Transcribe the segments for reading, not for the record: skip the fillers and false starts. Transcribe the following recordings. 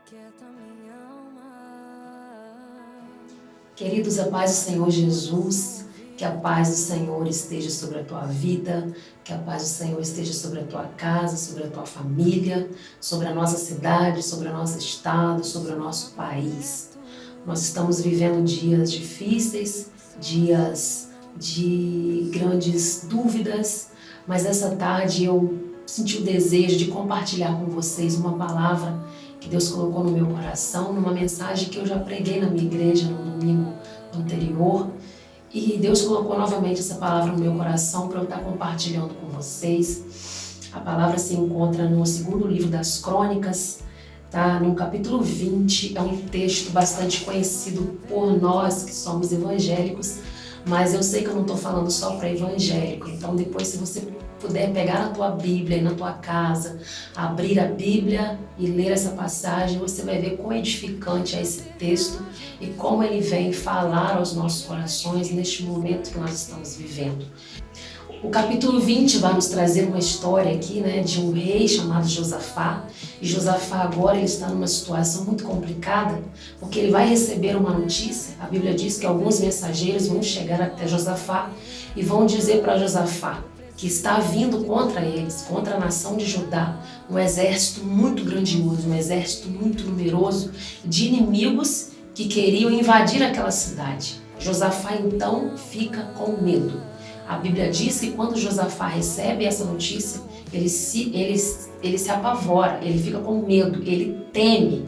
aquieta minha alma. Queridos, a paz do Senhor Jesus, que a paz do Senhor esteja sobre a tua vida, que a paz do Senhor esteja sobre a tua casa, sobre a tua família, sobre a nossa cidade, sobre o nosso estado, sobre o nosso país. Nós estamos vivendo dias difíceis, dias de grandes dúvidas, mas essa tarde eu senti o desejo de compartilhar com vocês uma palavra que Deus colocou no meu coração, numa mensagem que eu já preguei na minha igreja no domingo anterior. E Deus colocou novamente essa palavra no meu coração para eu estar compartilhando com vocês. A palavra se encontra no segundo livro das Crônicas, tá? No capítulo 20, é um texto bastante conhecido por nós que somos evangélicos, mas eu sei que eu não estou falando só para evangélico, então depois se você puder pegar a tua Bíblia aí na tua casa, abrir a Bíblia e ler essa passagem, você vai ver quão edificante é esse texto e como ele vem falar aos nossos corações neste momento que nós estamos vivendo. O capítulo 20 vai nos trazer uma história aqui, né, de um rei chamado Josafá. E Josafá agora ele está numa situação muito complicada, porque ele vai receber uma notícia. A Bíblia diz que alguns mensageiros vão chegar até Josafá e vão dizer para Josafá que está vindo contra eles, contra a nação de Judá, um exército muito grandioso, um exército muito numeroso de inimigos que queriam invadir aquela cidade. Josafá então fica com medo. A Bíblia diz que quando Josafá recebe essa notícia, ele se apavora, ele fica com medo, ele teme.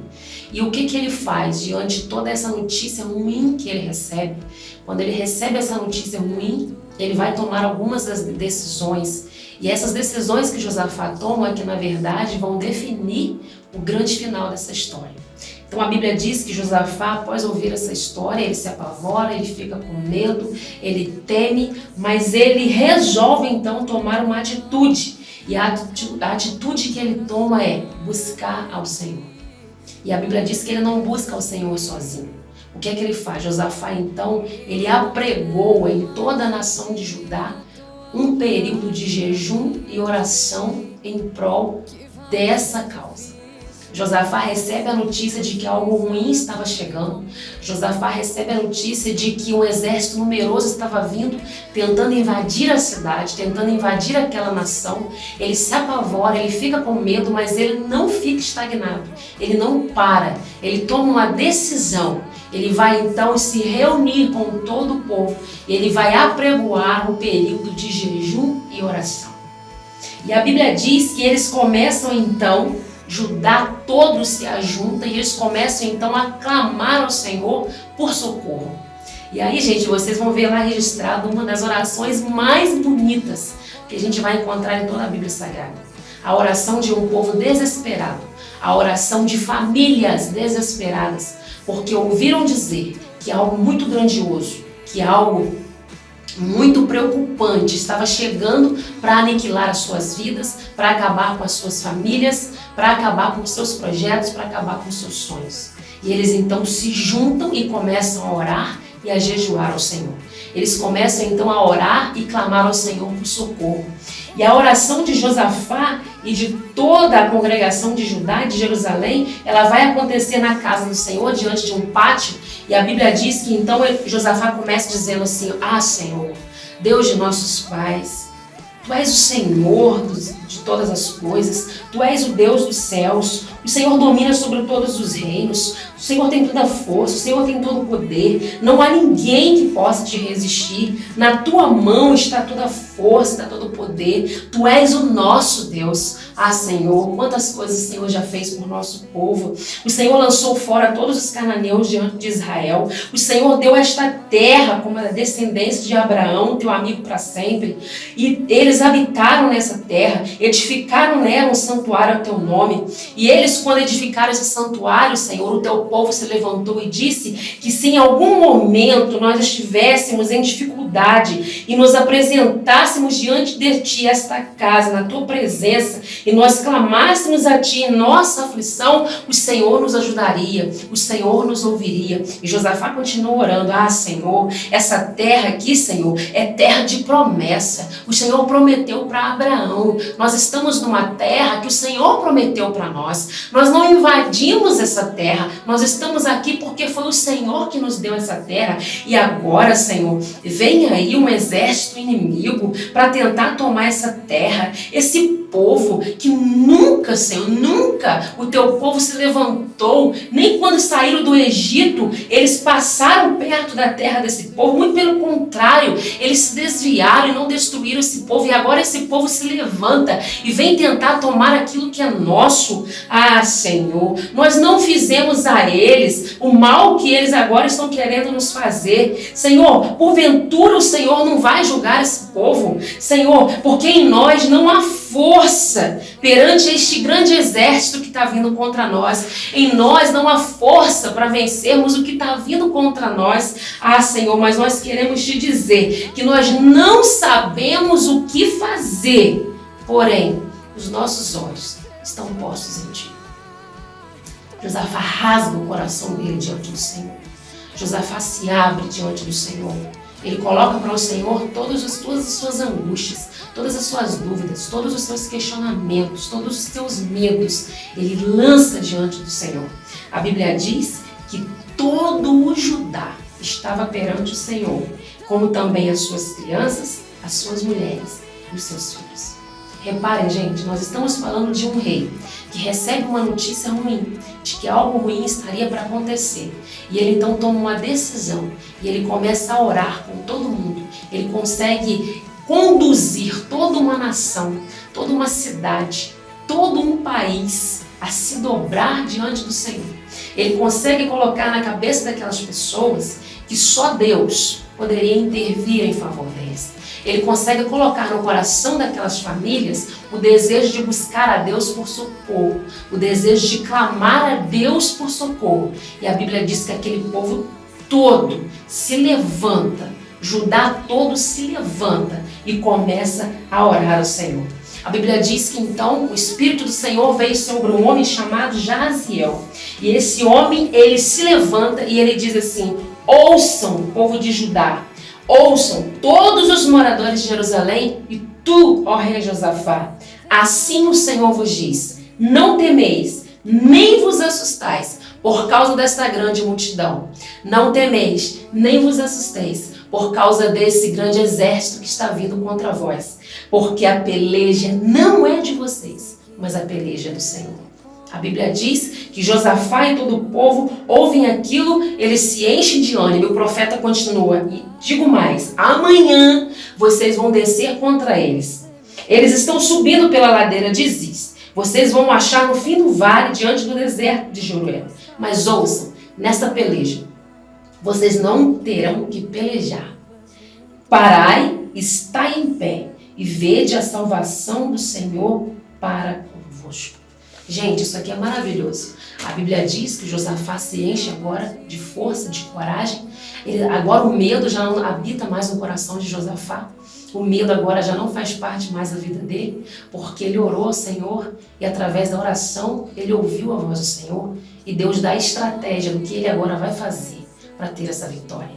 E o que ele faz diante de toda essa notícia ruim que ele recebe? Quando ele recebe essa notícia ruim, ele vai tomar algumas das decisões. E essas decisões que Josafá toma é que, na verdade, vão definir o grande final dessa história. Então a Bíblia diz que Josafá, após ouvir essa história, ele se apavora, ele fica com medo, ele teme, mas ele resolve então tomar uma atitude. E a atitude que ele toma é buscar ao Senhor. E a Bíblia diz que ele não busca ao Senhor sozinho. O que é que ele faz? Josafá então, ele apregou em toda a nação de Judá um período de jejum e oração em prol dessa causa. Josafá recebe a notícia de que algo ruim estava chegando. Josafá recebe a notícia de que um exército numeroso estava vindo, tentando invadir a cidade, tentando invadir aquela nação. Ele se apavora, ele fica com medo, mas ele não fica estagnado. Ele não para, ele toma uma decisão. Ele vai então se reunir com todo o povo. Ele vai apregoar um período de jejum e oração. E a Bíblia diz que eles começam então, Judá todos se ajuntam e eles começam então a clamar ao Senhor por socorro. E aí, gente, vocês vão ver lá registrado uma das orações mais bonitas que a gente vai encontrar em toda a Bíblia Sagrada. A oração de um povo desesperado, a oração de famílias desesperadas, porque ouviram dizer que algo muito grandioso, que algo muito preocupante estava chegando para aniquilar as suas vidas, para acabar com as suas famílias, para acabar com os seus projetos, para acabar com os seus sonhos. E eles então se juntam e começam a orar e a jejuar ao Senhor. Eles começam então a orar e clamar ao Senhor por socorro. E a oração de Josafá e de toda a congregação de Judá e de Jerusalém, ela vai acontecer na casa do Senhor, diante de um pátio. E a Bíblia diz que então Josafá começa dizendo assim: Ah, Senhor, Deus de nossos pais, Tu és o Senhor de todas as coisas, Tu és o Deus dos céus, o Senhor domina sobre todos os reinos, o Senhor tem toda a força, o Senhor tem todo o poder, não há ninguém que possa te resistir, na Tua mão está toda a força, está todo o poder, Tu és o nosso Deus. Ah, Senhor, quantas coisas o Senhor já fez por nosso povo. O Senhor lançou fora todos os cananeus diante de Israel. O Senhor deu esta terra como a descendência de Abraão, teu amigo para sempre. E eles habitaram nessa terra, edificaram nela um santuário ao teu nome. E eles, quando edificaram esse santuário, Senhor, o teu povo se levantou e disse que se em algum momento nós estivéssemos em dificuldade e nos apresentássemos diante de ti, esta casa, na tua presença, e nós clamássemos a Ti em nossa aflição, o Senhor nos ajudaria, o Senhor nos ouviria. E Josafá continua orando: Ah, Senhor, essa terra aqui, Senhor, é terra de promessa. O Senhor prometeu para Abraão. Nós estamos numa terra que o Senhor prometeu para nós. Nós não invadimos essa terra, nós estamos aqui porque foi o Senhor que nos deu essa terra. E agora, Senhor, vem aí um exército inimigo para tentar tomar essa terra, esse povo que nunca, Senhor, nunca o teu povo se levantou, nem quando saíram do Egito, eles passaram perto da terra desse povo, muito pelo contrário, eles se desviaram e não destruíram esse povo, e agora esse povo se levanta e vem tentar tomar aquilo que é nosso. Ah, Senhor, nós não fizemos a eles o mal que eles agora estão querendo nos fazer. Senhor, porventura o Senhor não vai julgar esse povo, Senhor, porque em nós não há força perante este grande exército que está vindo contra nós. Em nós não há força para vencermos o que está vindo contra nós. Ah, Senhor, mas nós queremos te dizer que nós não sabemos o que fazer, porém, os nossos olhos estão postos em ti. Josafá rasga o coração dele diante do Senhor. Josafá se abre diante do Senhor. Ele coloca para o Senhor todas as suas angústias, todas as suas dúvidas, todos os seus questionamentos, todos os seus medos. Ele lança diante do Senhor. A Bíblia diz que todo o Judá estava perante o Senhor, como também as suas crianças, as suas mulheres e os seus filhos. Reparem, gente, nós estamos falando de um rei que recebe uma notícia ruim, de que algo ruim estaria para acontecer. E ele então toma uma decisão e ele começa a orar com todo mundo. Ele consegue conduzir toda uma nação, toda uma cidade, todo um país a se dobrar diante do Senhor. Ele consegue colocar na cabeça daquelas pessoas que só Deus poderia intervir em favor deles. Ele consegue colocar no coração daquelas famílias o desejo de buscar a Deus por socorro, o desejo de clamar a Deus por socorro. E a Bíblia diz que aquele povo todo se levanta, Judá todo se levanta e começa a orar ao Senhor. A Bíblia diz que então o Espírito do Senhor veio sobre um homem chamado Jaziel. E esse homem, ele se levanta e ele diz assim: ouçam, povo de Judá, ouçam todos os moradores de Jerusalém e tu, ó rei Josafá, assim o Senhor vos diz: não temeis, nem vos assustais por causa desta grande multidão. Não temeis, nem vos assusteis por causa desse grande exército que está vindo contra vós, porque a peleja não é de vocês, mas a peleja é do Senhor. A Bíblia diz que Josafá e todo o povo ouvem aquilo, eles se enchem de ânimo. O profeta continua: e digo mais, amanhã vocês vão descer contra eles. Eles estão subindo pela ladeira de Ziz. Vocês vão achar no fim do vale, diante do deserto de Jeruel. Mas ouçam, nessa peleja, vocês não terão que pelejar. Parai, estai em pé e vede a salvação do Senhor para convosco. Gente, isso aqui é maravilhoso. A Bíblia diz que Josafá se enche agora de força, de coragem. Agora o medo já não habita mais no coração de Josafá. O medo agora já não faz parte mais da vida dele, porque ele orou ao Senhor e através da oração ele ouviu a voz do Senhor e Deus dá a estratégia do que ele agora vai fazer para ter essa vitória.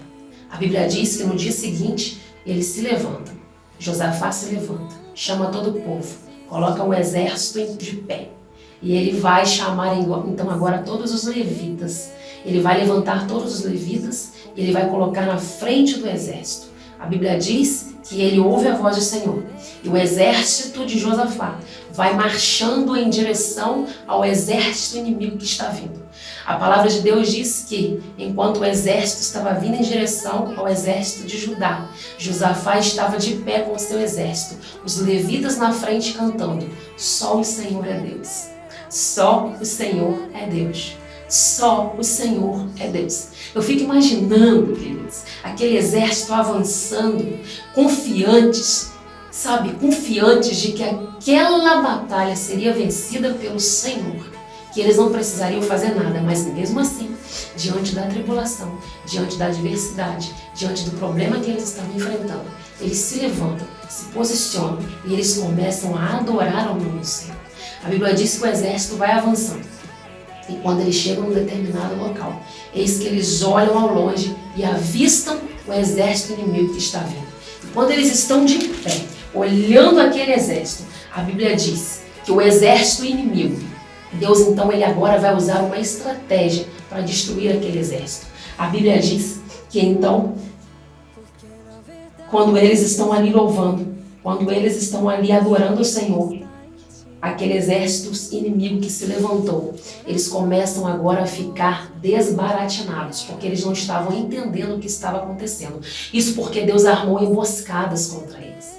A Bíblia diz que no dia seguinte ele se levanta. Josafá se levanta, chama todo o povo, coloca o exército de pé. E ele vai chamar então agora todos os levitas. Ele vai levantar todos os levitas e ele vai colocar na frente do exército. A Bíblia diz que ele ouve a voz do Senhor. E o exército de Josafá vai marchando em direção ao exército inimigo que está vindo. A palavra de Deus diz que, enquanto o exército estava vindo em direção ao exército de Judá, Josafá estava de pé com o seu exército, os levitas na frente cantando: só o Senhor é Deus. Só o Senhor é Deus. Só o Senhor é Deus. Eu fico imaginando, queridos, aquele exército avançando, confiantes, sabe, confiantes de que aquela batalha seria vencida pelo Senhor, que eles não precisariam fazer nada, mas mesmo assim, diante da tribulação, diante da adversidade, diante do problema que eles estavam enfrentando, eles se levantam, se posicionam e eles começam a adorar ao nome do Senhor. A Bíblia diz que o exército vai avançando. E quando eles chegam num determinado local, eis que eles olham ao longe e avistam o exército inimigo que está vindo. E quando eles estão de pé, olhando aquele exército, a Bíblia diz que o exército inimigo, Deus então ele agora vai usar uma estratégia para destruir aquele exército. A Bíblia diz que então, quando eles estão ali louvando, quando eles estão ali adorando o Senhor, aquele exército inimigo que se levantou, eles começam agora a ficar desbaratinados, porque eles não estavam entendendo o que estava acontecendo. Isso porque Deus armou emboscadas contra eles.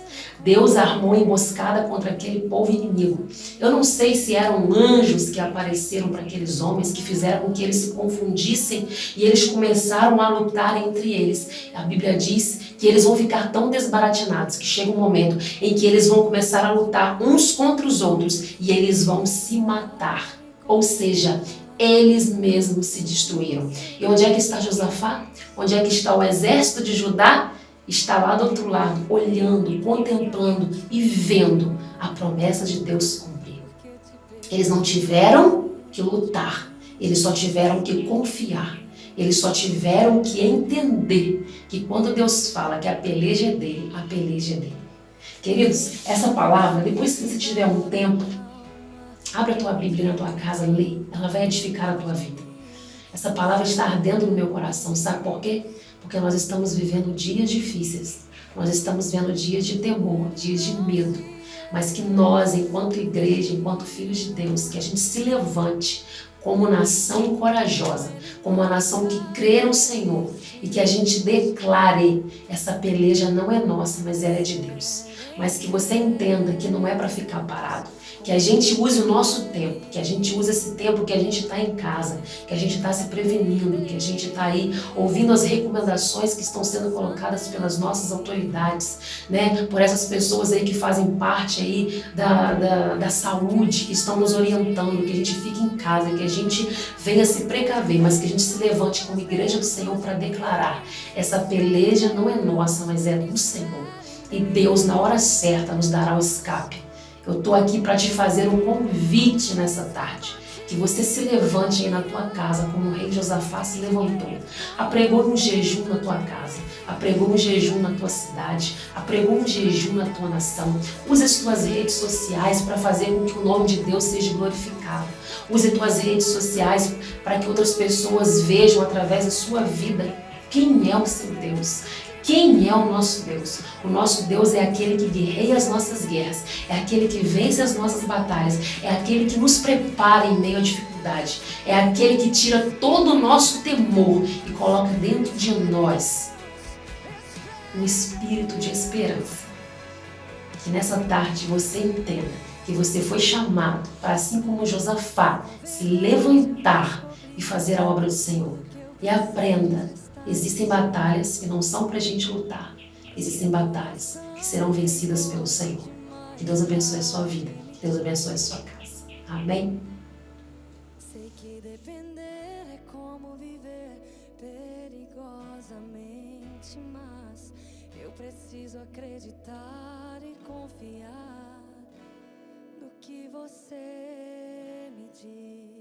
Deus armou emboscada contra aquele povo inimigo. Eu não sei se eram anjos que apareceram para aqueles homens, que fizeram com que eles se confundissem e eles começaram a lutar entre eles. A Bíblia diz que eles vão ficar tão desbaratinados que chega um momento em que eles vão começar a lutar uns contra os outros e eles vão se matar. Ou seja, eles mesmos se destruíram. E onde é que está Josafá? Onde é que está o exército de Judá? Está lá do outro lado, olhando, contemplando e vendo a promessa de Deus se cumprir. Eles não tiveram que lutar, eles só tiveram que confiar. Eles só tiveram que entender que quando Deus fala que a peleja é dele, a peleja é dele. Queridos, essa palavra, depois que você tiver um tempo, abre a tua Bíblia na tua casa, lê, ela vai edificar a tua vida. Essa palavra está ardendo no meu coração, sabe por quê? Porque nós estamos vivendo dias difíceis, nós estamos vendo dias de temor, dias de medo, mas que nós, enquanto igreja, enquanto filhos de Deus, que a gente se levante como nação corajosa, como uma nação que crê no Senhor e que a gente declare: essa peleja não é nossa, mas ela é de Deus. Mas que você entenda que não é para ficar parado, que a gente use o nosso tempo, que a gente use esse tempo que a gente está em casa, que a gente está se prevenindo, que a gente está aí ouvindo as recomendações que estão sendo colocadas pelas nossas autoridades, né? Por essas pessoas aí que fazem parte aí da saúde, que estão nos orientando, que a gente fique em casa, que a gente venha se precaver, mas que a gente se levante como igreja do Senhor para declarar: essa peleja não é nossa, mas é do Senhor. E Deus, na hora certa, nos dará o escape. Eu estou aqui para te fazer um convite nessa tarde. Que você se levante aí na tua casa, como o rei Josafá se levantou. Apregou um jejum na tua casa, apregou um jejum na tua cidade, apregou um jejum na tua nação. Use as tuas redes sociais para fazer com que o nome de Deus seja glorificado. Use as tuas redes sociais para que outras pessoas vejam através da sua vida quem é o seu Deus. Quem é o nosso Deus? O nosso Deus é aquele que guerreia as nossas guerras, é aquele que vence as nossas batalhas, é aquele que nos prepara em meio à dificuldade, é aquele que tira todo o nosso temor e coloca dentro de nós um espírito de esperança. Que nessa tarde você entenda que você foi chamado para, assim como Josafá, se levantar e fazer a obra do Senhor. E aprenda: existem batalhas que não são para a gente lutar. Existem batalhas que serão vencidas pelo Senhor. Que Deus abençoe a sua vida. Que Deus abençoe a sua casa. Amém? Sei que depender é como viver perigosamente, mas eu preciso acreditar e confiar no que você me diz.